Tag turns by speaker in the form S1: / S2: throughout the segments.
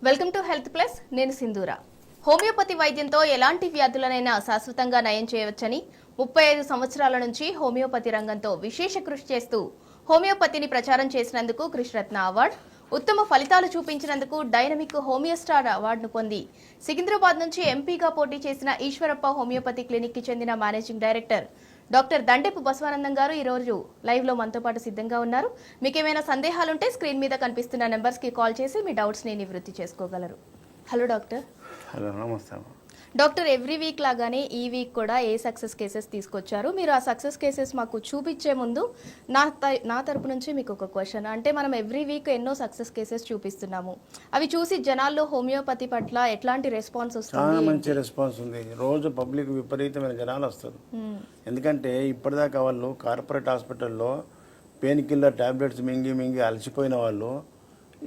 S1: Welcome to health plus. నేను సింధూర. Homeopathy వైద్యంతో ఎలాంటి వ్యాధులనైనా శాశ్వతంగా నయం చేయవచ్చని 35 సంవత్సరాల నుంచి హోమియోపతి రంగంతో విశేష కృషి చేస్తూ హోమియోపతిని ప్రచారం చేసినందుకు కృష్ణరత్న అవార్డు, ఉత్తమ ఫలితాలు చూపించినందుకు డైనమిక్ హోమియో స్టార్ అవార్డును పొంది సికింద్రాబాద్ నుంచి ఎంపీగా పోటీ చేసిన ఈశ్వరప్ప హోమియోపతి క్లినిక్ కి చెందిన managing director doctor Dandepu Basavanandam గారు ఈ రోజు లైవ్ లో మనతో పాటు సిద్ధంగా ఉన్నారు. మీకు ఏమైనా సందేహాలుంటే స్క్రీన్ మీద కనిపిస్తున్న నెంబర్స్ కి కాల్ చేసి మీ డౌట్స్ ని నివృత్తి చేసుకోగలరు. Hello doctor.
S2: హలో, నమస్తే
S1: డాక్టర్. ఎవ్రీ వీక్ లాగానే ఈ వీక్ కూడా ఏ సక్సెస్ కేసెస్ తీసుకొచ్చారు? మీరు ఆ సక్సెస్ కేసెస్ మాకు చూపించే ముందు నా తరపు నుంచి మీకు ఒక క్వశ్చన్. అంటే మనం ఎవ్రీ వీక్ ఎన్నో సక్సెస్ కేసెస్ చూపిస్తున్నాము, అవి చూసి జనాల్లో హోమియోపతి పట్ల ఎట్లాంటి రెస్పాన్స్ వస్తుంది?
S2: చాలా మంచి రెస్పాన్స్ ఉంది. రోజు పబ్లిక్ విపరీతమైన జనాలు వస్తారు. ఎందుకంటే ఇప్పటిదాకా వాళ్ళు కార్పొరేట్ హాస్పిటల్లో పెయిన్ కిల్లర్ టాబ్లెట్స్ మింగి అలసిపోయిన వాళ్ళు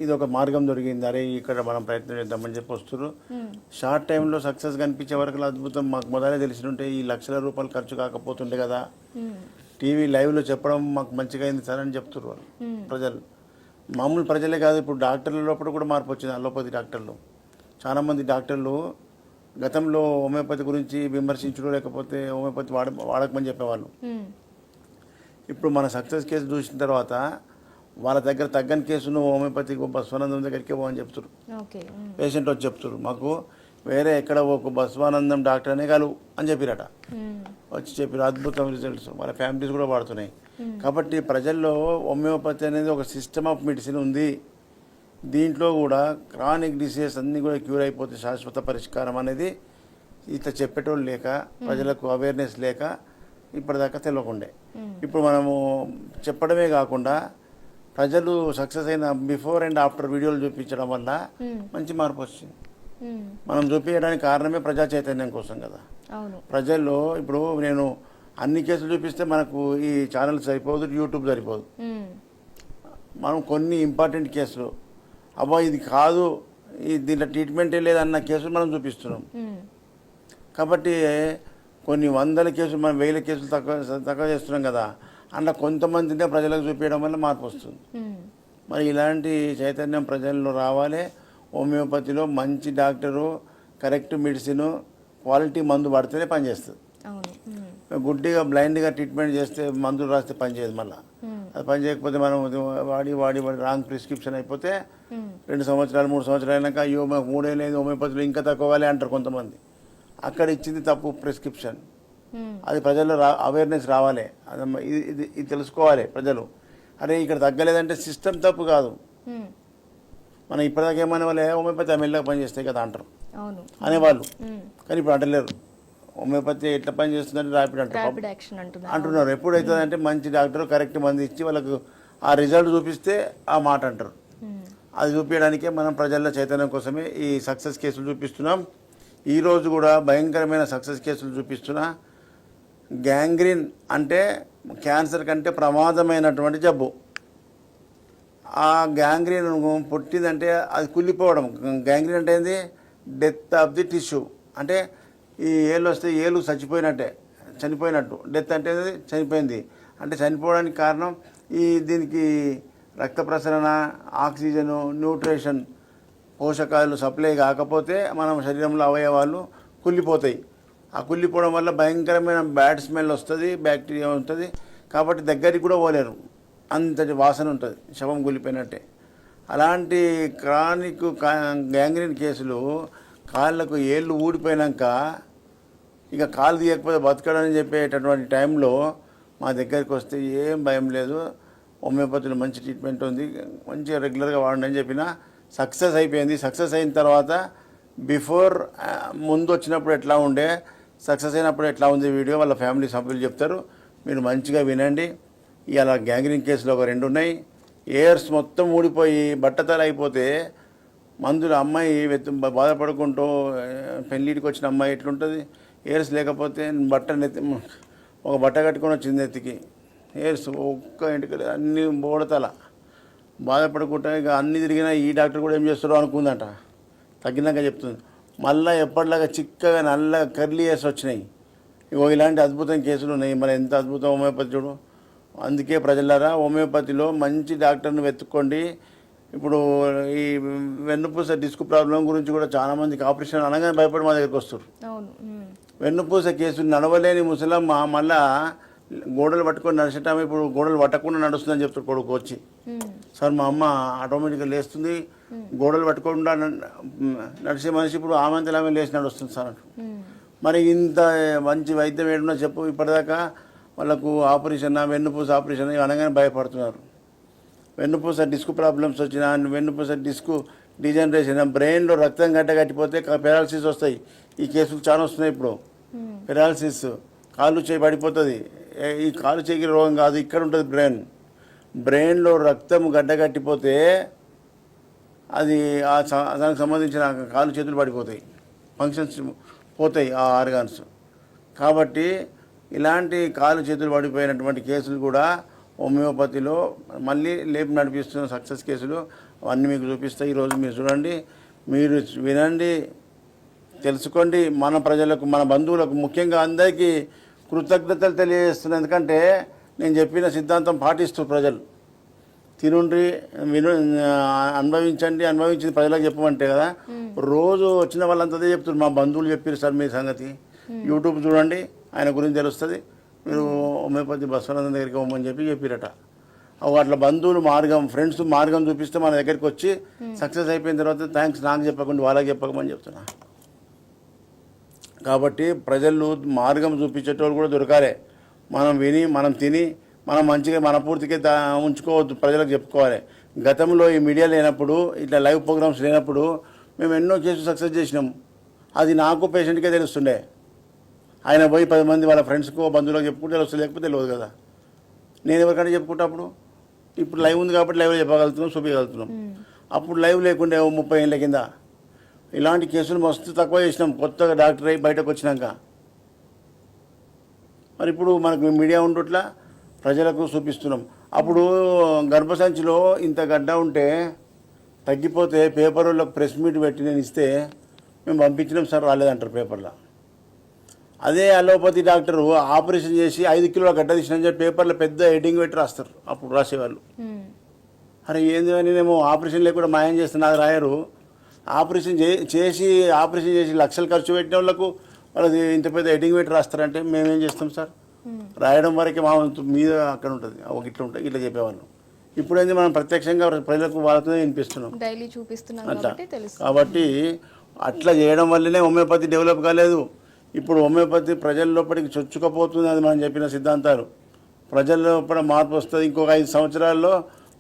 S2: ఇది ఒక మార్గం దొరికింది, అరే ఇక్కడ మనం ప్రయత్నం చేద్దామని చెప్పి వస్తారు. షార్ట్ టైంలో సక్సెస్ కనిపించే వరకు అద్భుతం. మాకు మొదలే తెలిసినుంటే ఈ లక్షల రూపాయలు ఖర్చు కాకపోతుండే కదా, టీవీ లైవ్లో చెప్పడం మాకు మంచిగా అయింది సార్ అని చెప్తారు వాళ్ళు. ప్రజలు మామూలు ప్రజలే కాదు, ఇప్పుడు డాక్టర్ల లోపల కూడా మార్పు వచ్చింది. అలోపతి డాక్టర్లు చాలామంది డాక్టర్లు గతంలో హోమియోపతి గురించి విమర్శించడం లేకపోతే హోమియోపతి వాడకమని చెప్పేవాళ్ళు. ఇప్పుడు మన సక్సెస్ కేసు చూసిన తర్వాత వాళ్ళ దగ్గర తగ్గని కేసును హోమియోపతి బసవానందం దగ్గరికి పోవని చెప్తారు. పేషెంట్ వచ్చి చెప్తారు, మాకు వేరే ఎక్కడ ఒక బసవానందం డాక్టర్ అనే కలువు అని చెప్పిరట. వచ్చి చెప్పారు, అద్భుతం రిజల్ట్స్. వాళ్ళ ఫ్యామిలీస్ కూడా వాడుతున్నాయి. కాబట్టి ప్రజల్లో హోమియోపతి అనేది ఒక సిస్టమ్ ఆఫ్ మెడిసిన్ ఉంది. దీంట్లో కూడా క్రానిక్ డిసీజెస్ అన్నీ కూడా క్యూర్ అయిపోతే శాశ్వత పరిష్కారం అనేది ఇట్లా చెప్పేటోళ్ళు లేక, ప్రజలకు అవేర్నెస్ లేక ఇప్పటిదాకా తెలియకుండే. ఇప్పుడు మనము చెప్పడమే కాకుండా ప్రజలు సక్సెస్ అయిన బిఫోర్ అండ్ ఆఫ్టర్ వీడియోలు చూపించడం వల్ల మంచి మార్పు వచ్చింది. మనం చూపించడానికి కారణమే ప్రజా చైతన్యం కోసం కదా. ప్రజల్లో ఇప్పుడు నేను అన్ని కేసులు చూపిస్తే మనకు ఈ ఛానల్ సరిపోదు, యూట్యూబ్ సరిపోదు. మనం కొన్ని ఇంపార్టెంట్ కేసులు, అబ్బా ఇది కాదు, దీంట్లో ట్రీట్మెంటే లేదన్న కేసులు మనం చూపిస్తున్నాం. కాబట్టి కొన్ని వందల కేసులు, మనం 1000 కేసులు తక్కువ చేస్తున్నాం కదా. అందులో కొంతమందినే ప్రజలకు చూపించడం వల్ల మార్పు వస్తుంది. మరి ఇలాంటి చైతన్యం ప్రజల్లో రావాలి. హోమియోపతిలో మంచి డాక్టరు, కరెక్ట్ మెడిసిన్, క్వాలిటీ మందు పడితేనే పనిచేస్తుంది. గుడ్డిగా బ్లైండ్గా ట్రీట్మెంట్ చేస్తే, మందులు రాస్తే పనిచేయదు. మళ్ళీ అది పని చేయకపోతే మనం వాడి రాంగ్ ప్రిస్క్రిప్షన్ అయిపోతే 2 సంవత్సరాలు 3 సంవత్సరాలు అయినాక అయ్యో మాకు 3 ఏళ్ళు అయింది, హోమియోపతిలో ఇంకా తక్కువాలి అంటారు కొంతమంది. అక్కడ ఇచ్చింది తప్పు ప్రిస్క్రిప్షన్. అది ప్రజల్లో అవేర్నెస్ రావాలి. ఇది తెలుసుకోవాలి ప్రజలు. అరే ఇక్కడ తగ్గలేదంటే సిస్టమ్ తప్పు కాదు. మనం ఇప్పటిదాకా ఏమనే వాళ్ళే హోమియోపతి మెల్లగా పనిచేస్తాయి కదా అంటారు అనేవాళ్ళు. కానీ ఇప్పుడు అంటలేరు. హోమియోపతి ఎట్లా పని చేస్తుందంటే ర్యాపిడ్ అంటున్నారు. ఎప్పుడైతుంది అంటే మంచి డాక్టర్ కరెక్ట్ మంది ఇచ్చి వాళ్ళకు ఆ రిజల్ట్ చూపిస్తే ఆ మాట అంటారు. అది చూపించడానికే మనం ప్రజల్లో చైతన్యం కోసమే ఈ సక్సెస్ కేసులు చూపిస్తున్నాం. ఈరోజు కూడా భయంకరమైన సక్సెస్ కేసులు చూపిస్తున్నా. గ్యాంగ్రీన్ అంటే క్యాన్సర్ కంటే ప్రమాదమైనటువంటి జబ్బు. ఆ గ్యాంగ్రీన్ పుట్టిందంటే అది కుళ్ళిపోవడం. గ్యాంగ్రీన్ అంటే ఏంది? Death of the tissue. అంటే ఈ ఏళ్ళు వస్తే ఏళ్ళు చనిపోయినట్టు. డెత్ అంటే చనిపోయింది అంటే చనిపోవడానికి కారణం దీనికి రక్త ప్రసరణ, ఆక్సిజను, న్యూట్రిషన్, పోషకాలు సప్లై కాకపోతే మన శరీరంలో అవయవాలు కుళ్ళిపోతాయి. ఆ కుళ్ళిపోవడం వల్ల భయంకరమైన బ్యాడ్ స్మెల్ వస్తుంది, బ్యాక్టీరియా ఉంటుంది. కాబట్టి దగ్గరికి కూడా పోలేరు, అంతటి వాసన ఉంటుంది, శవం కుళ్ళిపోయినట్టే. అలాంటి క్రానిక్ గ్యాంగ్రీన్ కేసులు కాళ్ళకు ఏళ్ళు ఊడిపోయినాక ఇక కాలు తీయకపోతే బతకడని చెప్పేటటువంటి టైంలో మా దగ్గరికి వస్తే ఏం భయం లేదు, హోమియోపతిలో మంచి ట్రీట్మెంట్ ఉంది, మంచిగా రెగ్యులర్గా వాడండి అని చెప్పిన సక్సెస్ అయిపోయింది. సక్సెస్ అయిన తర్వాత బిఫోర్ ముందు వచ్చినప్పుడు ఎట్లా ఉండే, సక్సెస్ అయినప్పుడు ఎట్లా ఉంది వీడియో వాళ్ళ ఫ్యామిలీ సభ్యులు చెప్తారు. మీరు మంచిగా వినండి. ఇలా గ్యాంగ్రీన్ కేసులో ఒక 2 ఉన్నాయి. ఎయిర్స్ మొత్తం ఊడిపోయి బట్టతల అయిపోతే మందులు అమ్మాయి బాధపడుకుంటూ పెళ్ళిడికి వచ్చిన అమ్మాయి ఎట్లుంటుంది? ఎయిర్స్ లేకపోతే ఒక బట్ట కట్టుకొని వచ్చింది నెత్తికి, ఎయిర్స్ ఒక్క ఇంటికి అన్ని బోడతల బాధపడుకుంటా. ఇక అన్ని తిరిగినా ఈ డాక్టర్ కూడా ఏం చేస్తారో అనుకుందంట. తగ్గినాక చెప్తుంది. మళ్ళీ ఎప్పటిలాగా చిక్కగా నల్ల కర్లీ ఎయిర్స్ వచ్చినాయి. ఇలాంటి అద్భుతం కేసులు ఉన్నాయి. మరి ఎంత అద్భుతం హోమియోపతి చూడు. అందుకే ప్రజలారా హోమియోపతిలో మంచి డాక్టర్ని వెతుక్కోండి. ఇప్పుడు ఈ వెన్నుపూస డిస్క్ ప్రాబ్లం గురించి కూడా చాలా మందికి ఆపరేషన్ అనగానే భయపడి మా దగ్గరికి వస్తారు.
S1: అవును.
S2: వెన్నుపూస కేసు నడవలేని ముసలమ్మ మళ్ళా గోడలు పట్టుకొని నడిచేటాం, ఇప్పుడు గోడలు పట్టకుండా నడుస్తుందని చెప్తారు కొడుకు వచ్చి. సార్ మా అమ్మ ఆటోమేటిక్గా లేస్తుంది, గోడలు పట్టుకుండా నడిచే మనిషి ఇప్పుడు ఆమె ఆమె లేచి నడుస్తుంది సార్ అంటూ. మరి ఇంత మంచి వైద్యం ఏడున్నా చెప్పు, ఇప్పటిదాకా వాళ్ళకు ఆపరేషన్ వెన్నుపూస ఆపరేషన్ అనగానే భయపడుతున్నారు. వెన్నుపూస డిస్క్ ప్రాబ్లమ్స్ వచ్చినా, వెన్నుపూస డిస్క్ డిజనరేషన్, బ్రెయిన్లో రక్తం గడ్డగట్టిపోతే పెరాలసిస్ వస్తాయి. ఈ కేసులు చాలా వస్తున్నాయి ఇప్పుడు. పెరాలసిస్, కాళ్ళు చేయి పడిపోతుంది. ఈ కాలు చేయి రోగం కాదు, ఇక్కడ ఉంటుంది బ్రెయిన్లో రక్తం గడ్డగట్టిపోతే అది దానికి సంబంధించిన కాళ్ళు చేతులు పడిపోతాయి, ఫంక్షన్స్ పోతాయి ఆ ఆర్గాన్స్. కాబట్టి ఇలాంటి కాలు చేతులు పడిపోయినటువంటి కేసులు కూడా హోమియోపతిలో మళ్ళీ లేపు నడిపిస్తున్న సక్సెస్ కేసులు అవన్నీ మీకు చూపిస్తాయి. ఈరోజు మీరు చూడండి, మీరు వినండి, తెలుసుకోండి. మన ప్రజలకు, మన బంధువులకు, ముఖ్యంగా అందరికీ కృతజ్ఞతలు తెలియజేస్తున్నాను. ఎందుకంటే నేను చెప్పిన సిద్ధాంతం పాటిస్తూ ప్రజలు తినుండ్రి, అనుభవించింది ప్రజలకు చెప్పమంటే కదా. రోజు వచ్చిన వాళ్ళంతా చెప్తున్నారు, మా బంధువులు చెప్పారు సార్ మీ సంగతి. యూట్యూబ్ చూడండి, ఆయన గురించి తెలుస్తుంది. మీరు హోమియోపతి బసవనందన్ దగ్గరికి పోమని చెప్పిరట. అట్లా బంధువులు ఫ్రెండ్స్ మార్గం చూపిస్తే మన దగ్గరికి వచ్చి సక్సెస్ అయిపోయిన తర్వాత థ్యాంక్స్ నాకు చెప్పకుండా వాళ్ళకి చెప్పకమని చెప్తున్నా. కాబట్టి ప్రజలు మార్గం చూపించేటోళ్ళు కూడా దొరకాలి. మనం విని, మనం తిని, మనం మంచిగా మనపూర్తిగా ఉంచుకోవద్దు, ప్రజలకు చెప్పుకోవాలి. గతంలో ఈ మీడియా లేనప్పుడు, ఇట్లా లైవ్ ప్రోగ్రామ్స్ లేనప్పుడు మేము ఎన్నో కేసులు సక్సెస్ చేసినాం. అది నాకు పేషెంట్కే తెలుస్తుండే. ఆయన పోయి 10 మంది వాళ్ళ ఫ్రెండ్స్కో బంధువులకు చెప్పుకుంటే తెలుస్తుంది, లేకపోతే తెలియదు కదా. నేను ఎవరికంటే చెప్పుకుంటప్పుడు ఇప్పుడు లైవ్ ఉంది కాబట్టి లైవ్లో చెప్పగలుగుతున్నాం, చూపించగలుగుతున్నాం. అప్పుడు లైవ్ లేకుండే 30 ఏళ్ళ కింద ఇలాంటి కేసులు మస్తు తక్కువ చేసినాం, కొత్తగా డాక్టర్ అయి బయటకు వచ్చినాక. మరి ఇప్పుడు మనకు మీడియా ఉండట్లా ప్రజలకు చూపిస్తున్నాం. అప్పుడు గర్భసంచిలో ఇంత గడ్డ ఉంటే తగ్గిపోతే పేపర్లో ప్రెస్ మీట్ పెట్టి నేను ఇస్తే మేము పంపించినాం సార్, రాలేదంటారు పేపర్లో. అదే అలోపతి డాక్టరు ఆపరేషన్ చేసి 5 కిలోల గడ్డ తీసినని చెప్పి పేపర్లో పెద్ద హెడ్డింగ్ పెట్టి రాస్తారు అప్పుడు రాసేవాళ్ళు. అరే ఏంది అని, నేను ఆపరేషన్ లేకుండా మాయం చేస్తున్నా, అది రాయరు. ఆపరేషన్ చేసి లక్షలు ఖర్చు పెట్టిన వాళ్ళకు వాళ్ళది ఇంత పెద్ద హెడ్డింగ్ పెట్టి రాస్తారంటే మేమేం చేస్తాం సార్? రాయడం వరకే మా మీద అక్కడ ఉంటుంది, ఇట్లా ఉంటుంది, ఇట్లా చెప్పేవాళ్ళు. ఇప్పుడు ఏంది, మనం ప్రత్యక్షంగా ప్రజలకు వాళ్ళతో వినిపిస్తున్నాం,
S1: డైలీ చూపిస్తున్నాం
S2: కాబట్టి అట్లా చేయడం వల్లనే హోమియోపతి డెవలప్ కాలేదు. ఇప్పుడు హోమియోపతి ప్రజల లోపలికి చొచ్చుకపోతుంది. అది మనం చెప్పిన సిద్ధాంతాలు ప్రజల లోపల మార్పు వస్తుంది. ఇంకొక 5 సంవత్సరాల్లో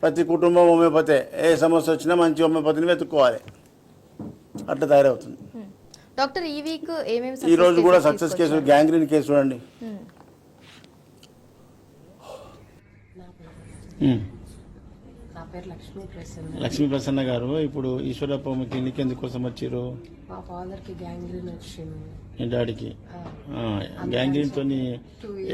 S2: ప్రతి కుటుంబం హోమియోపతే. ఏ సమస్య వచ్చినా మంచి హోమియోపతిని వెతుక్కోవాలి, అట్లా తయారవుతుంది.
S1: డాక్టర్ ఈ వీక్
S2: ఈ రోజు కూడా సక్సెస్ కేసు, గ్యాంగ్రీన్ కేసు చూడండి.
S3: నా పేరు
S2: లక్ష్మీ ప్రసన్న గారు, ఇప్పుడు ఈశ్వరప్ప క్లినిక్ ఎందుకోసం వచ్చారు?
S3: మా ఫాదర్ కి గ్యాంగ్రీన్ వచ్చింది.
S2: మీ డాడీకి గ్యాంగ్రీన్ తోని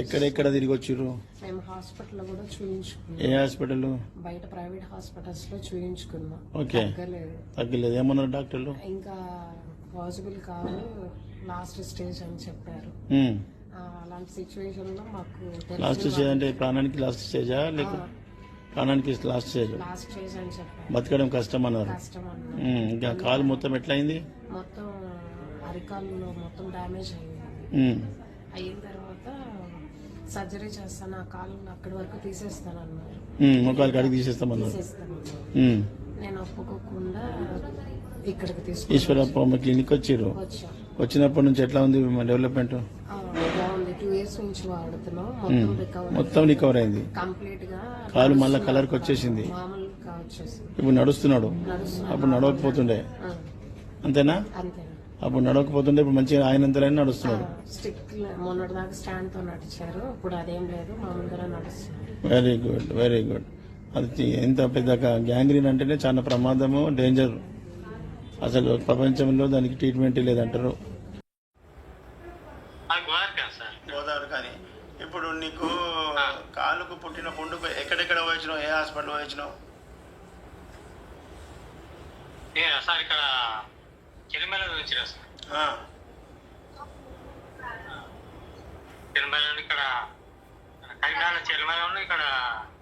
S2: ఎక్కడెక్కడ తిరిగి వచ్చారు?
S3: మేము హాస్పిటల్ కూడా చూయించుకున్నాం.
S2: ఏ హాస్పిటల్?
S3: బయట ప్రైవేట్ హాస్పిటల్స్ లో చూయించుకున్నాం.
S2: ఓకే, తగ్గలేదు. ఏమన్నారు డాక్టర్లు?
S3: ఇంకా పాసిబుల్ కాదు, లాస్ట్ స్టేజ్ అని చెప్పారు. అలాంటి సిచ్యువేషన్ లో మాకు
S2: లాస్ట్ స్టేజ్ అంటే ప్రాణానికి లాస్ట్ స్టేజా, లేక ప్రాణానికి లాస్ట్ స్టేజ్?
S3: లాస్ట్ స్టేజ్ అని చెప్పారు.
S2: బతకడం కష్టం అన్నారు. ఇంకా కాలు మొత్తం ఎట్లయింది?
S3: మొత్తం అరికాల్లో మొత్తం డ్యామేజ్ అయింది. అయిన తర్వాత సర్జరీ చేస్తాను, ఆ కాలు అక్కడి వరకు తీసేస్తాను అన్నారు.
S2: ముఖాలు కడిగి తీసేస్తామన్నారు.
S3: నేను ఒప్పుకోకుండా ఇక్కడికి తీసుకు
S2: ఈశ్వరప్ప క్లినిక్ వచ్చారు. వచ్చినప్పటి నుంచి ఎట్లా ఉంది డెవలప్మెంట్?
S3: బాగుంది. 2 years నుంచి వాడుతున్నాం.
S2: మొత్తం రికవర్ అయింది
S3: కంప్లీట్ గా.
S2: కాలు మళ్ళీ కలర్కి వచ్చేసింది,
S3: మామూలుగా వచ్చేసింది.
S2: ఇప్పుడు నడుస్తున్నాడు. అప్పుడు నడవకపోతుండే, అంతేనా?
S3: అంతే.
S2: అప్పుడు నడవకపోతుండే, ఇప్పుడు మంచిగా ఆయనంతలైనా నడుస్తున్నాడు.
S3: స్టిక్ మొన్నటి దాకా స్టాండ్ తో నడిచారు, ఇప్పుడు అదేం లేదు, మామూలుగా నడుస్తున్నారు.
S2: Very good, very good. అది ఎంత పెద్ద గ్యాంగ్రీన్ అంటేనే చాలా ప్రమాదము, డేంజర్. అసలు ప్రపంచంలో దానికి ట్రీట్మెంట్ లేదంటారు. గోదావరి. కానీ ఇప్పుడు నీకు కాలుకు పుట్టిన పుండుకు ఎక్కడెక్కడ వచ్చినావు? ఏ హాస్పిటల్ వచ్చినావు?
S4: సార్ ఇక్కడ చిరుమల వచ్చినా సార్. చిరుమల ఇక్కడ కరీంనగర్ చిరుమల ఇక్కడ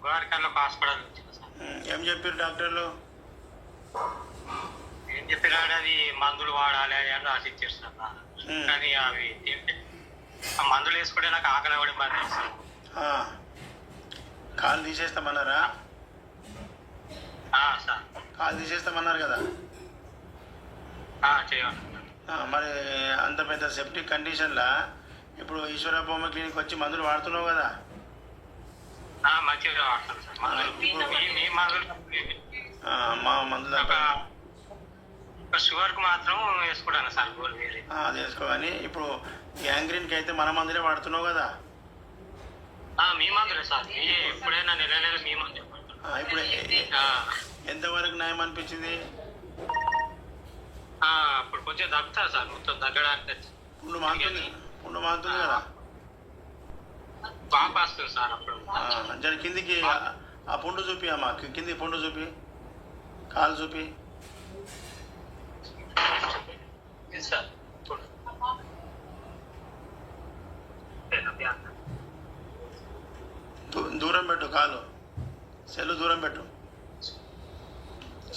S4: గోదావరిలో హాస్పిటల్ వచ్చిన సార్.
S2: ఏం చెప్పారు డాక్టర్లు?
S4: ఏం చెప్పినాడు అది మందులు వాడాలి అని రాసి ఇచ్చేస్తాను కానీ అవి ఆ మందులు వేసుకుంటే నాకు ఆకలి కూడా బాగా తెలుసు.
S2: కాలు తీసేస్తామన్నారా?
S4: సార్
S2: కాలు తీసేస్తామన్నారు కదా.
S4: చేయండి.
S2: మరి అంత పెద్ద సెప్టిక్ కండిషన్లా ఇప్పుడు ఈశ్వరప్పమ్మ క్లినిక్ వచ్చి మందులు వాడుతున్నావు కదా.
S4: మంచిగా వాడతాను సార్ మందులు. మీ మందులు
S2: మా మందులు
S4: ఒక షుగర్కి మాత్రం వేసుకుంటాను సార్ గోరు వేరే.
S2: అది వేసుకోవాలి. ఇప్పుడు గ్యాంగ్రీన్కి అయితే మన మందులే వాడుతున్నావు కదా.
S4: మీ మందులే సార్. ఎప్పుడైనా నెల నెల మీ మందులే.
S2: ఇప్పుడు ఎంతవరకు న్యాయం అనిపించింది?
S4: ఇప్పుడు కొంచెం తగ్గుతా సార్, మొత్తం తగ్గడానికి
S2: పుండు మాంతుంది కదా.
S4: బాగా వస్తుంది సార్ అప్పుడు.
S2: జర కిందికి ఆ పుండు చూపి అమ్మా, కింది పుండు చూపి, కాలు చూపి.
S4: సార్
S2: దూరం పెట్టు, కాలు సెల్లు దూరం పెట్టు.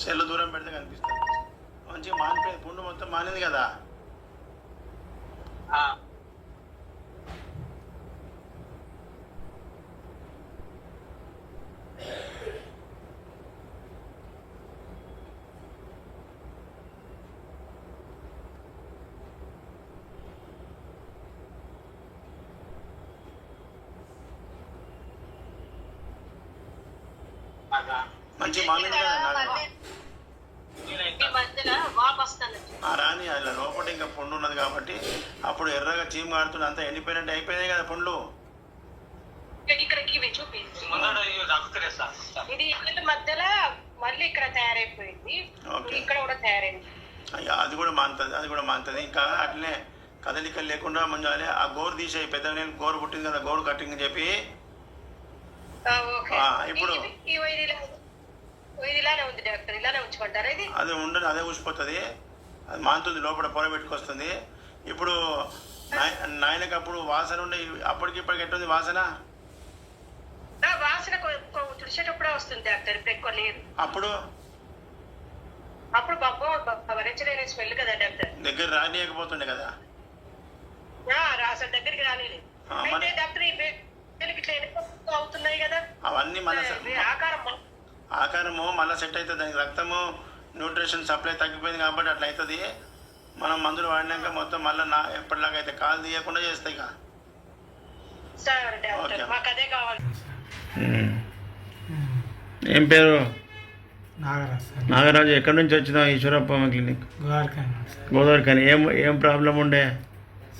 S2: సెల్లు దూరం పెడితే కనిపిస్తుంది. మంచిగా మానిపోయింది, పుండు మొత్తం మానింది కదా. మంచిగా మానింది కదా. రాని అలా లోపల ఇంకా పుండు ఉన్నది కాబట్టి అప్పుడు ఎర్రగా చీమ కాడుతుంది, అంతా ఎండిపోయినట్టు అయిపోయినాయి కదా పుండ్లు.
S3: మధ్యలో మళ్ళీ ఇక్కడ తయారైపోయింది, ఇక్కడ కూడా తయారైంది.
S2: అయ్యా అది కూడా మానుతుంది. ఇంకా అట్లనే కదలికలు లేకుండా ముంజాలి. ఆ గోరు తీసేయి, పెద్ద గోరు పుట్టింది కదా, గోరు కట్టింగ్ చెప్పి. ఇప్పుడు అది ఉండదు, అదే ఊసిపోతుంది. అది మానుతుంది, లోపల పొర పెట్టుకొస్తుంది. ఇప్పుడు నాయనకి అప్పుడు వాసన ఉండే, అప్పటికి ఇప్పటికి ఎట్టుంది వాసన?
S3: వాసన తుడిచేటప్పుడే వస్తుంది డాక్టర్, ఇప్పుడు ఎక్కువ లేదు.
S2: అప్పుడు
S3: భరించలేని స్మెల్ కదా డాక్టర్.
S2: దగ్గర రానియకపోతుండే కదా.
S3: అసలు దగ్గరికి రాలేదు. అయితే డాక్టర్ అవుతున్నాయి కదా
S2: అవన్నీ మన ఆకారము మళ్ళీ సెట్ అవుతుంది. దానికి రక్తము న్యూట్రిషన్ సప్లై తగ్గిపోయింది కాబట్టి అట్లా అవుతుంది. మనం మందులు వాడినాక మొత్తం మళ్ళీ ఎప్పటిలాగా అయితే కాలు తీయకుండా చేస్తాయి.
S3: మాకు అదే కావాలి.
S2: ఏం పేరు?
S5: నాగరాజు.
S2: ఎక్కడి నుంచి వచ్చినావు? ఈశ్వరప్పమ్మ క్లినిక్
S5: గోదావరిఖని.
S2: ఏం ప్రాబ్లం ఉండే?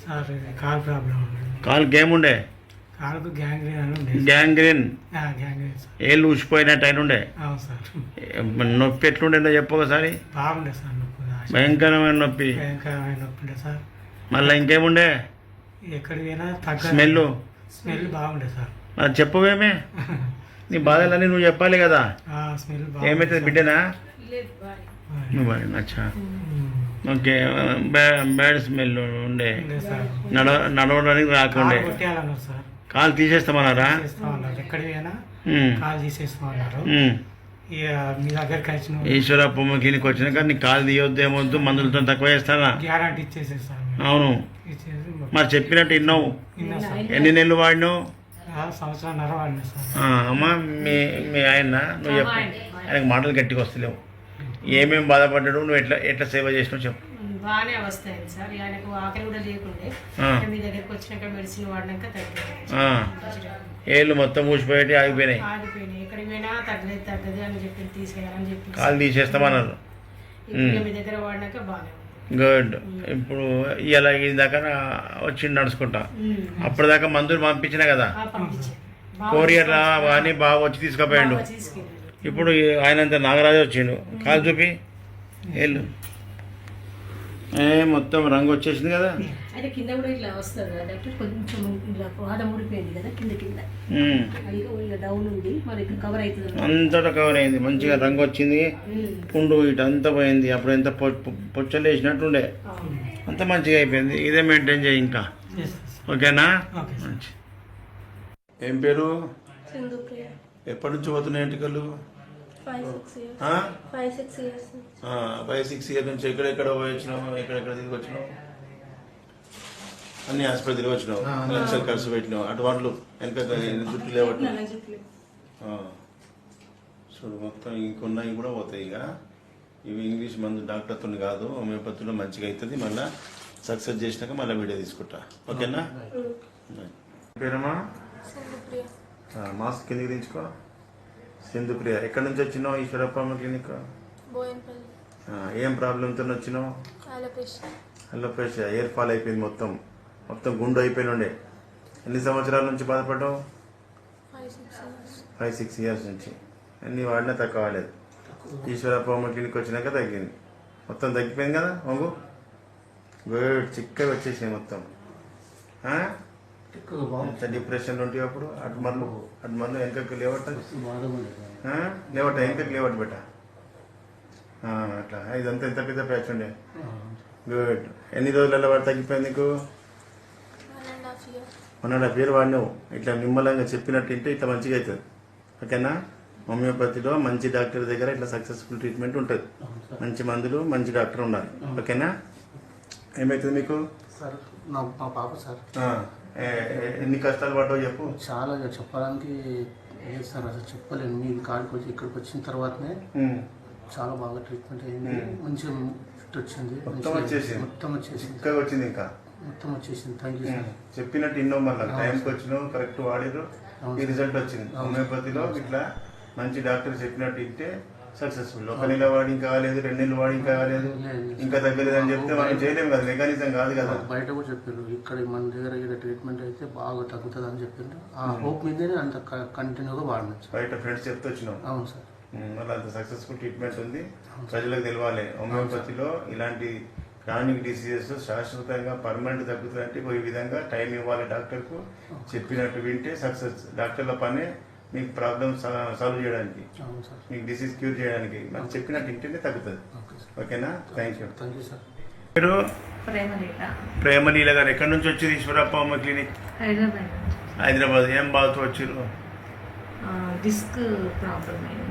S5: సార్ ఇది కాలు ప్రాబ్లం ఉండే.
S2: కాలుకి ఏముండే?
S5: కాలుకు గ్యాంగ్రీన్ అని ఉండే.
S2: Gangrene
S5: gangrene sir.
S2: ఏళ్ళు ఊసిపోయినట్టు అయిన ఉండే.
S5: అవును సార్.
S2: నొప్పి ఎట్లుండే చెప్పు ఒకసారి.
S5: బాగుండే సార్ నొప్పి.
S2: భయంకరమైన నొప్పి
S5: ఉండే సార్.
S2: మళ్ళీ ఇంకేముండే?
S5: ఎక్కడికి పోయినా స్మెల్ బాగుండే సార్.
S2: మరి చెప్పవేమే నీ బాధలన్నీ నువ్వు చెప్పాలి కదా.
S5: స్మెల్
S2: ఏమైతుంది బిడ్డనా? అచ్చా ఓకే. బ్యాడ్ స్మెల్ ఉండే, నడవడానికి రాకుండే. కాలు తీసేస్తామన్నారా?
S5: ఎక్కడికి పోయినా కాలు తీసేస్తామన్నారు. మీ దగ్గరికి వచ్చిన
S2: ఈశ్వరప్పమ్మ క్లినిక్ వచ్చినాక నీ కాలు తీయొద్దేమొద్దు, మందులతో తక్కువ చేస్తానా?
S5: గ్యారంటీ ఇచ్చేసేస్తాను.
S2: అవును, మరి చెప్పినట్టు విన్నావు. ఎన్ని నెలలు వాడినావు?
S5: సంవత్సరంన్నర వాడినా సార్.
S2: అమ్మా మీ ఆయన నువ్వు చెప్పు. ఆయనకు మాటలు గట్టిగా వస్తలేవు. ఏమేమి బాధపడ్డాడు, నువ్వు ఎట్లా సేవ చేసినావు చెప్పు.
S3: బాగానే వస్తాయి సార్. ఆయనకు ఆకలి కూడా లేకుండే, మీ దగ్గరికి వచ్చినాక మెడిసిన్ వాడినాక తగ్గింది.
S2: ఏళ్ళు మొత్తం ఊసిపోయేటి ఆగిపోయినాయి.
S3: ఎక్కడికి పోయినా తగ్గదు అని చెప్పి తీసేయాలని చెప్పి
S2: కాలు తీసేస్తామన్నారు.
S3: మీ దగ్గర వాడినాక బాగానే
S2: గుడ్. ఇప్పుడు ఇలా ఇందాక వచ్చి నడుచుకుంటా. అప్పటిదాకా మందులు పంపించిన కదా, కొరియర్లా అని బాగా వచ్చి తీసుకుపోయాడు. ఇప్పుడు ఆయనంత నాగరాజు వచ్చిండు. కాలు చూపి ఏళ్ళు మొత్తం రంగు వచ్చేసింది కదా.
S3: అయితే కింద కూడా ఇట్లా వస్తుంది కదా డాక్టర్, కొంచెం ఇలా పాదం ఊడిపోయింది కదా కింద డౌన్ ఉంది, మరి కవర్ అవుతుంది.
S2: అంతటా కవర్ అయింది, మంచిగా రంగు వచ్చింది. పుండు ఇటంతా పోయింది. అప్పుడు ఎంత పొచ్చలు వేసినట్టుండే, అంత మంచిగా అయిపోయింది. ఇదే మెయింటైన్ చేయి ఇంకా. ఓకేనా? మంచి. ఏం పేరు? ఎప్పటి నుంచి పోతున్నాయి ఎంటికలు? 5-6 ఇయర్స్ నుంచి ఎక్కడెక్కడ పోయి వచ్చినావు, ఎక్కడెక్కడ తిరిగి వచ్చినావు? అన్ని హాస్పిటల్ తిరిగి వచ్చినావు, లక్షలు ఖర్చు పెట్టినావు, అటు వాళ్ళు వెనక జుట్టు లేవట్టు చూడు. మొత్తం ఇంకొన్నాయి కూడా పోతాయి. ఇక ఇవి ఇంగ్లీష్ మందు డాక్టర్తో కాదు, హోమియోపతిలో మంచిగా అవుతుంది. మళ్ళీ సక్సెస్ చేసినాక మళ్ళీ వీడియో తీసుకుంటా, ఓకేనా? పేరమ్మా? మాస్క్ కిందికి దించుకో. సింధుప్రియ. ఎక్కడి నుంచి వచ్చినావు? ఈశ్వరప్ప క్లినిక్. ఏం ప్రాబ్లంతో వచ్చినావు? అలోపేషియా. ఎయిర్ ఫాల్ అయిపోయింది, మొత్తం గుండు అయిపోయిన ఉండే. ఎన్ని సంవత్సరాల నుంచి బాధపడ్డావు? 5-6 ఇయర్స్ నుంచి. అన్ని వాడినా తక్కువ కాలేదు. ఈశ్వరప్ప క్లినిక్ వచ్చినాక తగ్గింది, మొత్తం తగ్గిపోయింది కదా. వంగు గుడ్. చిక్కగా వచ్చేసినాయి మొత్తం. ఎంత డిప్రెషన్లో ఉంటాయి అప్పుడు. అటు మరలు వెనకకి లేవట వెనకకి లేవట బెట్ట. అట్లా ఇదంతా ఎంత పెద్ద ప్యాచ్ ఉండే. గుడ్. ఎన్ని రోజులలో వాడు తగ్గిపోయింది నీకు? 1.5 year వాడినావు. ఇట్లా నిమ్మలంగా చెప్పినట్టు ఇంటే ఇట్లా మంచిగా అవుతుంది, ఓకేనా? హోమియోపతిలో మంచి డాక్టర్ దగ్గర ఇట్లా సక్సెస్ఫుల్ ట్రీట్మెంట్ ఉంటుంది. మంచి మందులు, మంచి డాక్టర్ ఉండాలి, ఓకేనా? ఏమవుతుంది మీకు?
S6: సార్ మా పాప సార్
S2: ఎన్ని కష్టాలు పడ్డావు చెప్పు.
S6: చాలా చెప్పడానికి లేదు సార్, అసలు చెప్పలేను. మీ కాడికి వచ్చి ఇక్కడికి వచ్చిన తర్వాతనే చాలా బాగా ట్రీట్మెంట్ అయింది. మంచిగా ఫిట్ వచ్చింది,
S2: మొత్తం వచ్చేసింది. ఇంకా వచ్చింది, ఇంకా
S6: మొత్తం వచ్చేసింది. Thank you sir.
S2: చెప్పినట్టు ఇన్నో మళ్ళీ టైంకి వచ్చినావు, కరెక్ట్ వాడిరు, ఈ రిజల్ట్ వచ్చింది. హోమియోపతిలో ఇట్లా మంచి డాక్టర్ చెప్పినట్టు ఇస్తే సక్సెస్ఫుల్. 1 నెల వాడి ఇంకా కాలేదు, 2 నెలలు వాడి ఇంకా కాలేదు, ఇంకా తగ్గలేదు అని చెప్తే మనం చేయలేము కదా, మెకానిజం కాదు కదా.
S6: బయట కూడా చెప్పారు, ఇక్కడ మన దగ్గర ట్రీట్మెంట్ అయితే బాగా తగ్గుతుంది అని చెప్పిండ్రు. ఆ హోప్ మీదనే అంత కంటిన్యూగా వాడచ్చు.
S2: బయట ఫ్రెండ్స్ చెప్తూ వచ్చినాం.
S6: అవును సార్.
S2: మళ్ళీ అంత సక్సెస్ఫుల్ ట్రీట్మెంట్ ఉంది, ప్రజలకు తెలియాలి. హోమియోపతిలో ఇలాంటి క్రానిక్ డిసీజెస్ శాశ్వతంగా పర్మనెంట్ తగ్గుతుందంటే ఈ విధంగా టైం ఇవ్వాలి డాక్టర్కు. చెప్పినట్టు వింటే సక్సెస్. డాక్టర్ల పనే మీకు ప్రాబ్లమ్ సాల్వ్ చేయడానికి, మీకు డిసీజ్ క్యూర్ చేయడానికి. మనం చెప్పినట్టు ఇంటనే తగ్గుతుంది, ఓకేనా? Thank you
S6: sir.
S2: మీరు ప్రేమలీల గారు ఎక్కడి నుంచి వచ్చారు? Eeshwarappa homeo clinic Hyderabad. ఏం బాధతో వచ్చారు?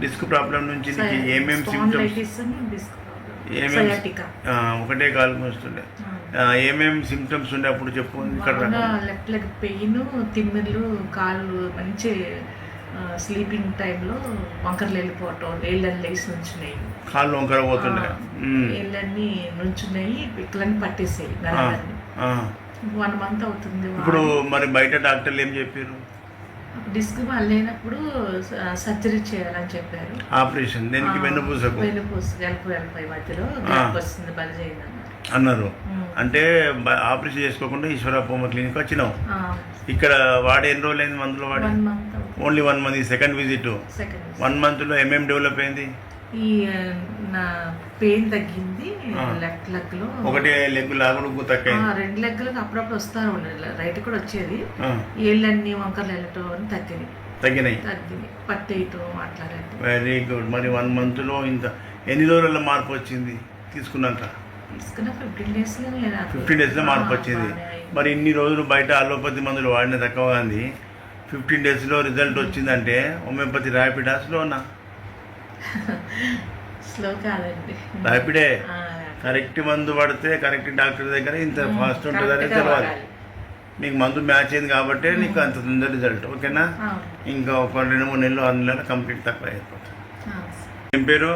S2: డిస్క్ ప్రాబ్లం నుంచి ఏమేమి సిమ్టమ్స్? ఒకటే కాలు వస్తుండే. ఏమేమి సిమ్టమ్స్ ఉండే అప్పుడు చెప్పు. ఇక్కడ
S7: లెఫ్ట్ లెగ్ పెయిన్, తిమ్మిర్లు, కాళ్ళు మంచి స్లీపింగ్ టైంలో వంకరలు వెళ్ళిపోవటం, ఏళ్ళని లేచి నుంచున్నాయి,
S2: కాళ్ళు వంకర పోతుండే,
S7: ఏళ్ళన్నీ నుంచున్నాయి, పిక్కలన్నీ పట్టేసాయి. 1 month అవుతుంది.
S2: ఇప్పుడు మరి బయట డాక్టర్లు ఏం చెప్పారు?
S7: డిస్క్ లేనప్పుడు సర్జరీ చేయాలని చెప్పారు.
S2: ఆపరేషన్ దేనికి? వెన్నుపూసకు.
S7: వెనపై మధ్యలో గ్యాప్ వస్తుంది, బలి చేయండి
S2: అన్నారు. అంటే ఆపరేషన్ చేసుకోకుండా ఈశ్వరప్ప హోమియో క్లినిక్ వచ్చినావు. ఇక్కడ వాడే ఎన్ని రోజులు అయింది మందులో వాడి?
S7: 1 month.
S2: Only 1 month. Second visit. 1 monthలో ఏమేమి డెవలప్ అయింది?
S7: ఈ నా పెయిన్ తగ్గింది లెఫ్ట్ లెగ్ లో.
S2: ఒకటే లెగ్ లాగుడు తగ్గింది.
S7: 2 లెగ్లకు అప్పుడప్పుడు వస్తారు, రైట్ కూడా వచ్చేది. ఏళ్ళన్నీ వంకర్లు వెళ్ళటం తగ్గినాయి, పట్టేయటం అట్లా.
S2: Very good. మరి 1 monthలో ఇంత ఎన్ని రోజుల్లో మార్పు వచ్చింది తీసుకున్నాక? 15 daysలో మార్పు వచ్చింది. మరి ఇన్ని రోజులు బయట అలోపతి మందులు వాడిన తక్కువ కానీ 15 daysలో రిజల్ట్ వచ్చిందంటే హోమియోపతి ర్యాపిడా స్లోనా?
S7: స్లో కాదండి,
S2: ర్యాపిడే. కరెక్ట్ మందు పడితే కరెక్ట్ డాక్టర్ దగ్గర ఇంత ఫాస్ట్ ఉంటుంది అనేది తెలియాలి. మీకు మందు మ్యాచ్ అయింది కాబట్టి నీకు అంత తొందర రిజల్ట్, ఓకేనా? ఇంకా ఒక 2-3 నెలలు 6 నెలలు కంప్లీట్ తక్కువ అయిపోతుంది. ఏం పేరు?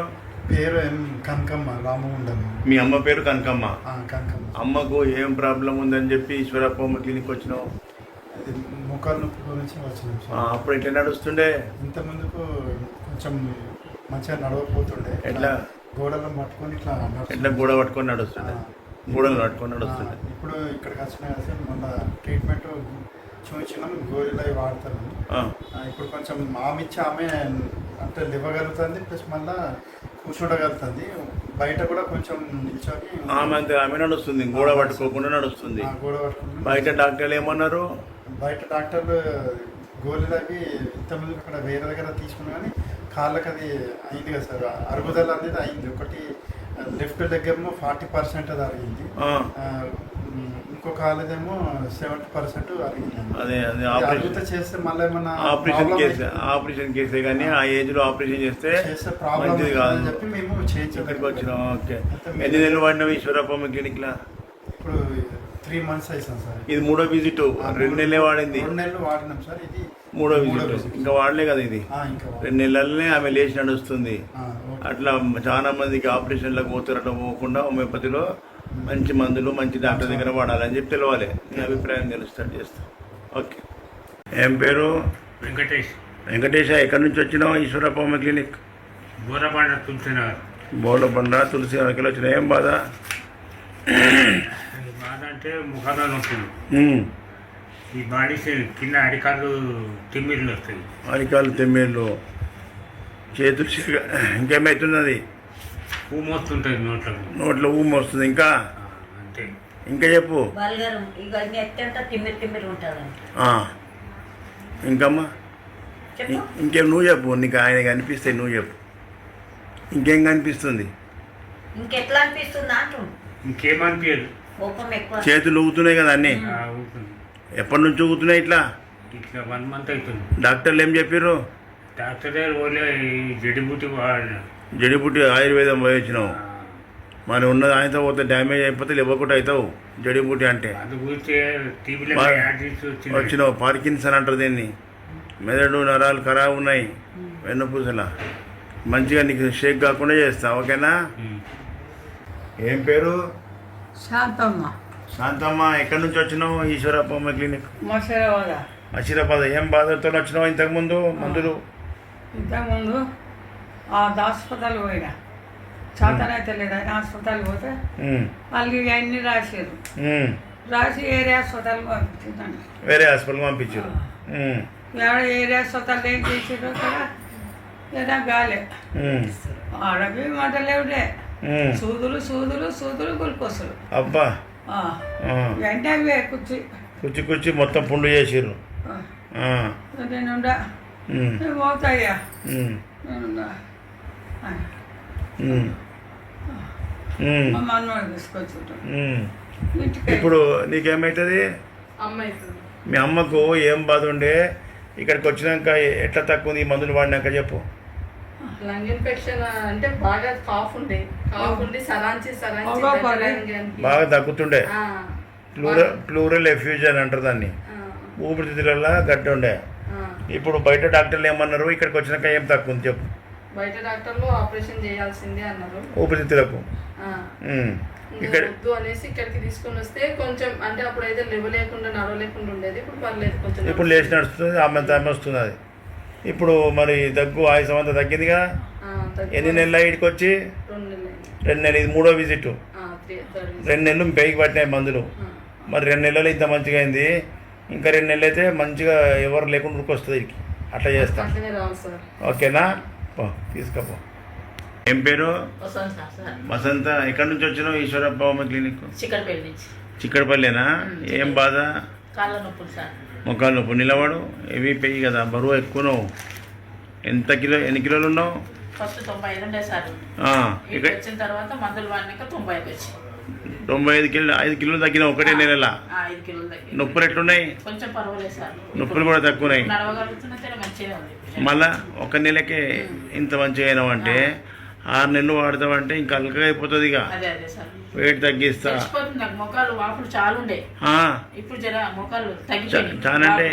S8: పేరు కనకమ్మ, రామగుండమ్మ.
S2: మీ అమ్మ పేరు కనకమ్మ.
S8: కనకమ్మ.
S2: అమ్మకు ఏం ప్రాబ్లం ఉందని చెప్పి ఈశ్వరప్ప హోమియో క్లినిక్ వచ్చినావు?
S8: ముఖాల నొప్పి గురించి వచ్చినాం.
S2: అప్పుడు ఎట్లా నడుస్తుండే?
S8: ఇంత ముందుకు కొంచెం మంచిగా నడవకపోతుండే.
S2: ఎట్లా?
S8: గోడలను పట్టుకొని
S2: ఎట్లా గోడ పట్టుకొని నడుస్తుండే? గోడలు పట్టుకొని నడుస్తుండే.
S8: ఇప్పుడు ఇక్కడికి వచ్చిన సార్ మొన్న ట్రీట్మెంట్ చూపించినాం, గోళీలు అవి వాడతాను. ఇప్పుడు కొంచెం మామిచ్చి ఆమె అంటే లేవగలుగుతుంది, ప్లస్ మళ్ళీ కూర్చోగలుగుతుంది. బయట కూడా కొంచెం నిల్చొని
S2: ఆమె నడుస్తుంది, గోడ పట్టుకోకుండా నడుస్తుంది.
S8: గోడ పట్టుకుంటుంది.
S2: బయట డాక్టర్లు ఏమన్నారు?
S8: బయట డాక్టర్లు గోళీలు అవి ఇంతమంది అక్కడ వేరే దగ్గర తీసుకున్నా కానీ కాళ్ళకి అది అయింది కదా సార్, అరుగుదల అనేది అయింది. ఒకటి లెఫ్ట్ దగ్గర 40% అది అరిగింది. ఇంకో కాలేదేమో 70% అరిగిందండి.
S2: అదే
S8: ఇది
S2: ఆపరేషన్
S8: అరిగితే చేస్తే మళ్ళీ ఏమన్నా
S2: ఆపరేషన్ కేసే కానీ ఆ ఏజ్లో ఆపరేషన్ చేస్తే
S8: చేస్తే ప్రాబ్లం
S2: మంచిది కాదు
S8: అని చెప్పి మేము
S2: ఇక్కడికి
S8: చేయించడానికి
S2: వచ్చినాం. ఓకే, ఎన్ని నెలలు వాడినావు ఈశ్వరప్పమ్మ క్లినిక్లో?
S8: ఇప్పుడు 3 months అవుతుంది సార్.
S2: ఇది 3వ విజిట్, 2 నెలలే వాడింది.
S8: 2 నెలలు వాడినాం సార్. ఇది
S2: 3వ విజిట్, ఇంకా వాడలే కదా ఇది.
S8: ఇంకా
S2: 2 నెలలనే ఆమె లేచి నడుస్తుంది.
S8: ఓకే.
S2: అట్లా చాలా మందికి ఆపరేషన్లకు పోతారు, అట్లా పోకుండా హోమియోపతిలో మంచి మందులు మంచి డాక్టర్ దగ్గర వాడాలని చెప్పి తెలవాలి. నీ అభిప్రాయం తెలుస్తాడు చేస్తా. ఓకే, ఏం పేరు? వెంకటేష్. ఎక్కడి నుంచి వచ్చినావు? ఈశ్వరప్పమ్మ క్లినిక్
S9: బోరబండ తులసినగర్.
S2: బోలబండ తులసి నగర్కి వచ్చిన. ఏం బాధ?
S9: బాధ అంటే ముఖంలో నొప్పులు, ఈ బాడీ కింద అరికాళ్ళు తిమ్మిర్లు వస్తాయి.
S2: అరికాలు తెమ్మేళ్ళు, చేతులు ఇంకేమవుతున్నది?
S9: ఊమొస్తుంటుంది
S2: నోట్లో ఊమి వస్తుంది. ఇంకా
S9: అంతే.
S2: ఇంకా చెప్పు.
S10: బల్గారం ఇక నెత్తంతా తిమ్మిరి ఉంటుందండి.
S2: ఇంకమ్మా
S10: చెప్పు.
S2: ఇంకేం నువ్వు చెప్పు. నీకు ఆయన కనిపిస్తే నువ్వు చెప్పు. ఇంకేం కనిపిస్తుంది?
S10: ఇంకెట్లా అనిపిస్తుంది అంటు
S9: ఇంకేమనిపించదు.
S10: కోపం ఎక్కువ.
S2: చేతులు ఊగుతున్నాయి కదా అన్నీ.
S9: ఊగుతుంది.
S2: ఎప్పటి నుంచి ఊగుతున్నాయి ఇట్లా?
S9: ఇట్లా 1 month అవుతుంది.
S2: డాక్టర్లు ఏం చెప్పారు?
S9: డాక్టర్ దగ్గర పోలే, ఈ జడిబుట్టి వాడిన.
S2: జడిబుట్టి ఆయుర్వేదం పోయి వచ్చినావు. మరి ఉన్నది ఆయనతో పోతే డ్యామేజ్ అయిపోతే ఇవ్వకుండా అవుతావు. జడిబుట్టి అంటే
S9: అది గురించి టీవీలో యాడ్ చేసి
S2: వచ్చినావు. పార్కిన్సన్ అంటారు దీన్ని. మెదడు నరాలు ఖరాబ్ ఉన్నాయి, వెన్నుపూసల. మంచిగా నీకు షేక్ కాకుండా చేస్తా. ఓకేనా? ఏం పేరు?
S10: శాంతమ్మ.
S2: శాంతమ్మ. ఎక్కడి నుంచి వచ్చినావు? ఈశ్వరప్పమ్మ క్లినిక్
S10: మసరవాద.
S2: అసిరాబాద్. ఏం బాధతో వచ్చినావు ఇంతకుముందు? మందులు
S10: ఇంతకుముందు హాస్పిటల్ పోయినా చేతనైతే లేదు. ఆయన హాస్పిటల్ పోతే వాళ్ళు అన్ని రాసారు. రాసి ఏరియా హాస్పిటల్ పంపించిందండి.
S2: వేరే హాస్పిటల్ పంపించారు.
S10: ఏరియా హాస్పిటల్ ఏం చేసారు అక్కడ ఏదా గాలే ఆడవి మంటలేవుడే. సూదులు సూదులు సూదులు గుల్కోసులు.
S2: అబ్బా,
S10: వెంటనే కూర్చి
S2: కుచ్చి మొత్తం పుండు చేసిర్రు.
S10: నేనుండా పోతాయ్యా నేనుండా మా మనవాడు తీసుకొచ్చుంటాం.
S2: ఇప్పుడు నీకేమవుతుంది? మీ అమ్మకు ఏం బాధ ఉండే? ఇక్కడికి వచ్చినాక ఎట్లా తక్కువ ఉంది ఈ మందులు వాడినాక చెప్పు.
S11: లంగ్ ఇన్ఫెక్షన్ అంటే బాగా కాఫ్ ఉండే సరాంచి
S2: బాగా తగ్గుతుండే. ప్లూరల్ ఎఫ్యూజన్ అంటారు దాన్ని. ఊపిరితిత్తులలో గడ్డ ఉండే. ఇప్పుడు బయట డాక్టర్లు ఏమన్నారు? ఇక్కడికి వచ్చినాక ఏం తక్కువ ఉంది చెప్పు.
S11: బయట డాక్టర్లు ఆపరేషన్ చేయాల్సిందే అన్నారు
S2: ఊపిరితిత్తులకు.
S11: ఇక్కడ వద్దు అనేసి ఇక్కడికి తీసుకొని వస్తే కొంచెం అంటే అప్పుడైతే లేవలేకుండా నడవలేకుండా ఉండేది. ఇప్పుడు పర్లేదు, కొంచెం
S2: ఇప్పుడు లేచి నడుస్తుంది. ఆమె వస్తుంది అది. ఇప్పుడు మరి దగ్గు ఆయుసం అంతా తగ్గిందిగా. ఎన్ని నెలలు ఇక్కడికి వచ్చి? 2 నెలలు. ఇది 3వ విజిట్. 2 నెలలు పైకి పట్టినాయి మందులు. మరి 2 నెలలు ఇంత మంచిగా అయింది. ఇంకా 2 నెలలు అయితే మంచిగా ఎవరు లేకుండా ఉరికొస్తుంది ఇక్కడికి. అట్లా చేస్తా. ఓకేనా? తీసుకపో. ఏం పేరు? వసంత. ఎక్కడి నుంచి వచ్చినావు? ఈశ్వరప్పమ్మ క్లినిక్ చిక్కడపల్లినా? ఏం బాధ? మొక్కలు నొప్పి. నిలబడు. ఇవి పెయ్యి కదా, బరువు ఎక్కువ. నువ్వు ఎన్ని కిలోలు ఉన్నావు?
S7: ఫస్ట్ 95 ఉండే సార్. వచ్చిన తర్వాత మందులు వాడినాక 95 వచ్చి
S2: 95 కిలో. 5 కిలోలు తగ్గినావు ఒకటే నెలల.
S7: 5 కిలోలు తగ్గి.
S2: నొప్పులు ఎట్లున్నాయి?
S7: కొంచెం పర్వాలేదు సార్.
S2: నొప్పులు కూడా తక్కువ ఉన్నాయి.
S7: నడవగలుగుతున్నా మంచిగా ఉంది.
S2: మళ్ళా 1 నెలకే ఇంత మంచిగా అయినావు అంటే 6 నెలలు వాడతావంటే ఇంకా అల్కగా అయిపోతుంది. ఇక వెయిట్ తగ్గిస్తా.
S7: మొక్కలు వాపులు చాలా ఉండే, ఇప్పుడు జర మొక్కలు
S2: చాలా అంటే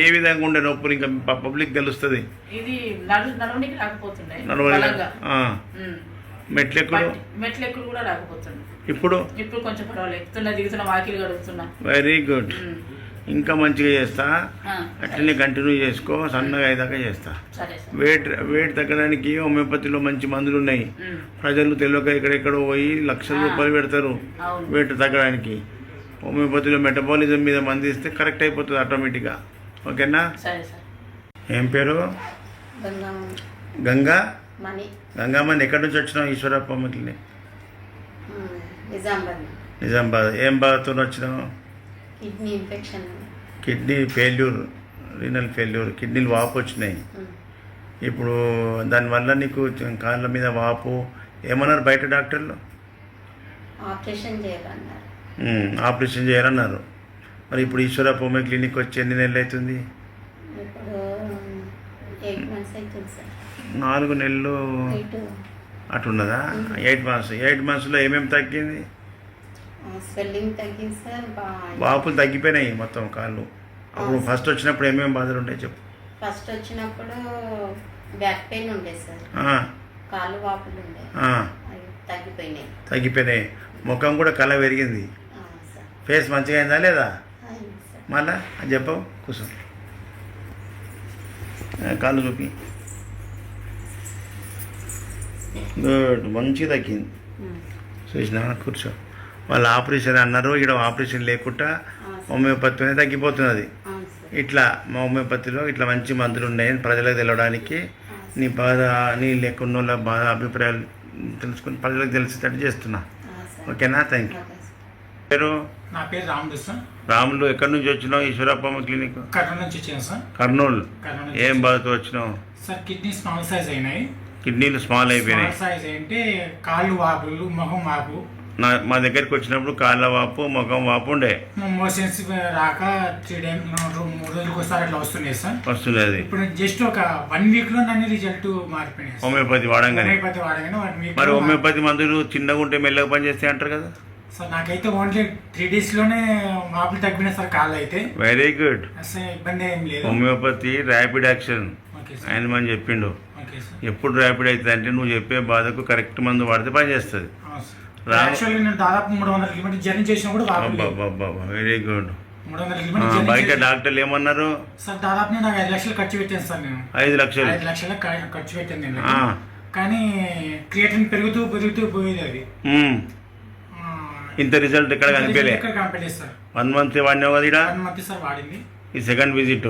S2: ఏ విధంగా ఉండే నొప్పులు ఇంకా పబ్లిక్ తెలుస్తుంది.
S7: ఇది నడవడానికి రాకపోతుండే. మెట్లెక్కులు కూడా రాకపోతుండే.
S2: ఇప్పుడు
S7: కొంచెం పర్వాలేదు. ఎక్కుతున్నా, దిగుతున్నా, వాకిలు గడుపుతున్నా.
S2: Very good. ఇంకా మంచిగా చేస్తా. అట్లనే కంటిన్యూ చేసుకో. సన్నగా అయ్యేదాకా చేస్తా. వెయిట్ తగ్గడానికి హోమియోపతిలో మంచి మందులు ఉన్నాయి. ప్రజలు తెలియక ఎక్కడెక్కడో పోయి లక్షల రూపాయలు పెడతారు వెయిట్ తగ్గడానికి. హోమియోపతిలో మెటబాలిజం మీద మంది ఇస్తే కరెక్ట్ అయిపోతుంది ఆటోమేటిక్గా. ఓకేనా? ఏం పేరు? గంగామణి. ఎక్కడి నుంచి వచ్చినావు? ఈశ్వరప్పమ్మ క్లినిక్ నిజామాబాద్. ఏం బాధతో వచ్చినావు?
S10: Kidney infection.
S2: Kidney failure, renal failure, కిడ్నీలు వాపు వచ్చినాయి. ఇప్పుడు దానివల్ల నీకు కాళ్ళ మీద వాపు. ఏమన్నారు బయట డాక్టర్లు?
S10: ఆపరేషన్ చేయాలన్నారు.
S2: ఆపరేషన్ చేయాలన్నారు. మరి ఇప్పుడు ఈశ్వరప్ప హోమియో క్లినిక్ వచ్చి ఎన్ని నెలలు అవుతుంది?
S10: ఇప్పుడు 8 months అవుతుంది సార్.
S2: 4 నెలలు
S10: 8
S2: అటున్నదా? 8 months. 8 monthsలో ఏమేమి తగ్గింది?
S10: స్వెల్లింగ్ తగ్గింది సార్.
S2: వాపులు తగ్గిపోయినాయి మొత్తం కాళ్ళు. అప్పుడు ఫస్ట్ వచ్చినప్పుడు ఏమేమి బాధలు ఉంటాయి చెప్పు.
S10: ఫస్ట్ వచ్చినప్పుడు బ్యాక్ పెయిన్ ఉండే సార్, కాళ్ళు వాపులు ఉండే, అవి
S2: తగ్గిపోయినాయి. ముఖం కూడా కళ పెరిగింది. ఫేస్ మంచిగా అయిందా లేదా? మళ్ళా అది చెప్పవు. కూర్చో, కాళ్ళు చూపి. గుడ్, మంచిగా తగ్గింది. చూసినా? కూర్చో. వాళ్ళు ఆపరేషన్ అన్నారు, ఇక్కడ ఆపరేషన్ లేకుండా హోమియోపతిలోనే తగ్గిపోతున్నది. ఇట్లా మా హోమియోపతిలో ఇట్లా మంచి మందులు ఉన్నాయని ప్రజలకు తెలవడానికి నీ బాధ, నీ లేకున్న బాధ అభిప్రాయాలు తెలుసుకుని ప్రజలకు తెలిసేటట్టు చేస్తున్నా. ఓకేనా? Thank you. పేరు?
S5: నా పేరు రాముడు సార్.
S2: రాములు, ఎక్కడి నుంచి వచ్చినావు? ఈశ్వరప్ప క్లినిక్
S5: కర్నూలు నుంచి వచ్చాను సార్.
S2: కర్నూలు. ఏం బాధతో వచ్చినావు?
S5: సార్ కిడ్నీ స్మాల్ సైజ్ అయినాయి.
S2: కిడ్నీలు స్మాల్ అయిపోయినాయి.
S5: స్మాల్ సైజ్ అంటే కాళ్ళు వాపులు, ముఖం వాపు.
S2: మా దగ్గరికి వచ్చినప్పుడు కాళ్ళ వాపు, ముఖం వాపు ఉండే.
S5: మోషన్స్ రాక 3 days 3 రోజులకు ఒకసారి అట్లా వస్తున్నాయి సార్.
S2: వస్తున్నది.
S5: ఇప్పుడు జస్ట్ ఒక 1 week లో నన్ను రిజల్ట్ మారిపోయినాయి.
S2: హోమియోపతి వాడంగానే.
S5: 1 week.
S2: మరి హోమియోపతి మందులు చిన్నగా ఉంటే మెల్లగా పనిచేస్తాయి అంటారు కదా
S5: సార్. నాకైతే ఓన్లీ 3 days లోనే వాపులు తగ్గినాయి సార్ కాళ్ళు అయితే.
S2: Very good.
S5: అసలు ఇబ్బంది ఏం లేదు.
S2: హోమియోపతి ర్యాపిడ్ యాక్షన్ ఆయన మనం చెప్పిండు. ఎప్పుడు ర్యాపిడ్ అవుతుంది అంటే నువ్వు చెప్పే బాధకు కరెక్ట్ మందు వాడితే పనిచేస్తుంది.
S5: దాదాపు 300 కిలోమీటర్ జర్నీ చేసినా కూడా
S2: వెరీ గుడ్.
S5: 300 కిలోమీటర్
S2: బయట డాక్టర్లు ఏమన్నారు?
S5: సార్ దాదాపు నేను 5 లక్షలు ఖర్చు పెట్టాను సార్. నేను
S2: 5 లక్షలు
S5: ఖర్చు పెట్టాను నేను. కానీ క్రియేటిన్ పెరుగుతూ పోయేది అది.
S2: ఇంత రిజల్ట్ ఇక్కడ కనిపించలేదు సార్. 1 month వాడినావు కదా ఇక్కడ?
S5: 1 month సార్ వాడింది.
S2: ఈ సెకండ్ విజిట్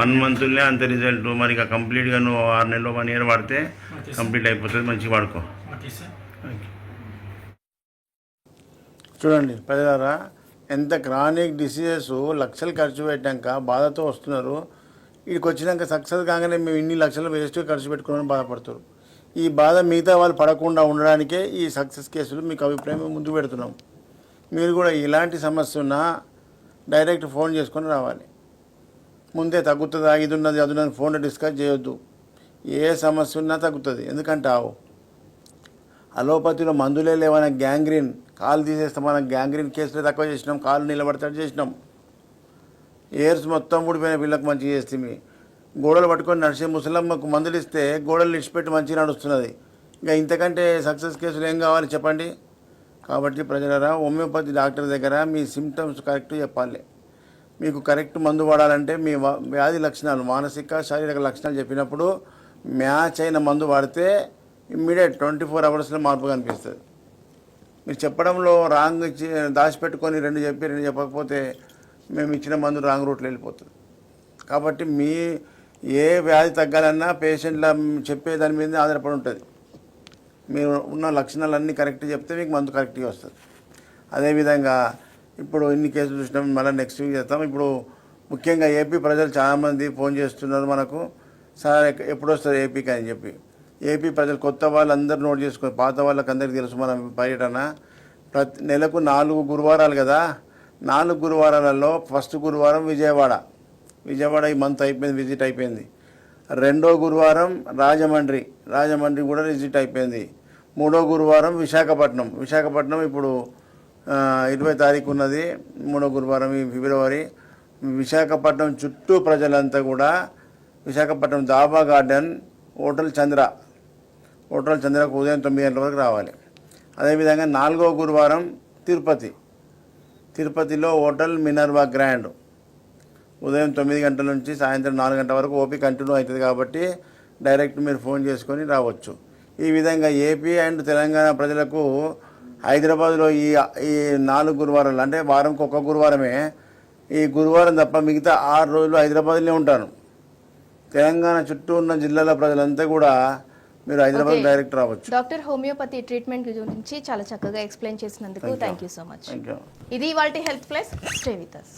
S2: 1 monthలే అంత రిజల్ట్. మరి ఇక కంప్లీట్గా నువ్వు 6 నెలలు 1 year వాడితే కంప్లీట్ అయిపోతుంది. మంచిగా వాడుకో. చూడండి ప్రజలారా, ఎంత క్రానిక్ డిసీజెస్ లక్షలు ఖర్చు పెట్టాక బాధతో వస్తున్నారు. వీడికి వచ్చినాక సక్సెస్ కాగానే మేము ఇన్ని లక్షలు వేస్ట్గా ఖర్చు పెట్టుకోవాలని బాధపడుతున్నారు. ఈ బాధ మిగతా వాళ్ళు పడకుండా ఉండడానికే ఈ సక్సెస్ కేసులు మీకు అభిప్రాయం ముందుకు పెడుతున్నాం. మీరు కూడా ఇలాంటి సమస్య ఉన్నా డైరెక్ట్ ఫోన్ చేసుకొని రావాలి. ముందే తగ్గుతుందా, ఇది ఉన్నది అది ఉన్నది ఫోన్లో డిస్కస్ చేయొద్దు. ఏ సమస్య ఉన్నా తగ్గుతుంది. ఎందుకంటావు అలోపతిలో మందులే లేవన్న గ్యాంగ్రీన్, కాలు తీసేస్తాం. మనం గ్యాంగ్రీన్ కేసులే తక్కువ చేసినాం, కాలు నిలబడతాడు చేసినాం. ఎయిర్స్ మొత్తం ఊడిపోయిన పిల్లలకు మంచిగా చేస్తే గోడలు పట్టుకొని నడిచే ముసలమ్మకు మందులు ఇస్తే గోడలు ఇడిచిపెట్టి మంచిగా నడుస్తున్నది. ఇంకా ఇంతకంటే సక్సెస్ కేసులు ఏం కావాలి చెప్పండి. కాబట్టి ప్రజలరా, హోమియోపతి డాక్టర్ దగ్గర మీ సిమ్టమ్స్ కరెక్ట్ చెప్పాలి. మీకు కరెక్ట్ మందు వాడాలంటే మీ వ్యాధి లక్షణాలు, మానసిక శారీరక లక్షణాలు చెప్పినప్పుడు మ్యాచ్ అయిన మందు వాడితే ఇమ్మీడియట్ 24 hours మార్పు కనిపిస్తుంది. మీరు చెప్పడంలో రాంగ్ ఇచ్చి దాచిపెట్టుకొని 2 చెప్పి 2 చెప్పకపోతే మేము ఇచ్చిన మందు రాంగ్ రూట్లో వెళ్ళిపోతుంది. కాబట్టి మీ ఏ వ్యాధి తగ్గాలన్నా పేషెంట్ల చెప్పే దాని మీద ఆధారపడి ఉంటుంది. మీరు ఉన్న లక్షణాలన్నీ కరెక్ట్ చెప్తే మీకు మందు కరెక్ట్గా వస్తుంది. అదేవిధంగా ఇప్పుడు ఇన్ని కేసులు చూసినాం, మళ్ళీ నెక్స్ట్ వీక్ చేస్తాం. ఇప్పుడు ముఖ్యంగా ఏపీ ప్రజలు చాలామంది ఫోన్ చేస్తున్నారు మనకు, సార్ ఎప్పుడు వస్తారు ఏపీకి అని చెప్పి. ఏపీ ప్రజలు కొత్త వాళ్ళందరూ నోట్ చేసుకుని, పాత వాళ్ళకి అందరికీ తెలుసు మన పర్యటన నెలకు 4 గురువారాలు కదా. 4 గురువారాలలో ఫస్ట్ గురువారం విజయవాడ ఈ మంత్ అయిపోయింది, విజిట్ అయిపోయింది. 2వ గురువారం రాజమండ్రి కూడా విజిట్ అయిపోయింది. 3వ గురువారం విశాఖపట్నం ఇప్పుడు 20వ తారీఖు ఉన్నది, 3వ గురువారం ఈ ఫిబ్రవరి. విశాఖపట్నం చుట్టూ ప్రజలంతా కూడా విశాఖపట్నం దాబా గార్డెన్ హోటల్ చంద్రకు ఉదయం 9 గంటల వరకు రావాలి. అదేవిధంగా 4వ గురువారం తిరుపతిలో హోటల్ మినర్వా గ్రాండ్ ఉదయం 9 గంటల నుంచి సాయంత్రం 4 గంటల వరకు ఓపీ కంటిన్యూ అవుతుంది. కాబట్టి డైరెక్ట్ మీరు ఫోన్ చేసుకొని రావచ్చు. ఈ విధంగా ఏపీ అండ్ తెలంగాణ ప్రజలకు హైదరాబాద్లో ఈ 4 గురువారాలు అంటే వారంకి 1 గురువారమే, ఈ గురువారం తప్ప మిగతా 6 రోజులు హైదరాబాద్లో ఉంటాను. తెలంగాణ చుట్టూ ఉన్న జిల్లాల ప్రజలంతా కూడా మీరు హైదరాబాద్ డైరెక్ట్ రావచ్చు.
S1: డాక్టర్, హోమియోపతి ట్రీట్మెంట్ గురించి చాలా చక్కగా ఎక్స్ప్లెయిన్ చేసినందుకు థ్యాంక్ యూ సో మచ్. ఇది ఇవాల్టి health plus. Stay with us.